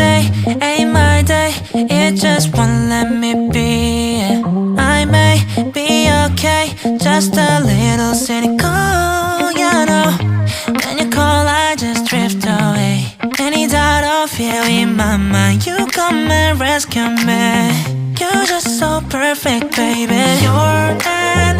today ain't my day. It just won't let me be. I may be okay, just a little cynical, yeah, no. When you call, I just drift away. Any doubt or fear in my mind, you come and rescue me. You're just so perfect, baby. You're an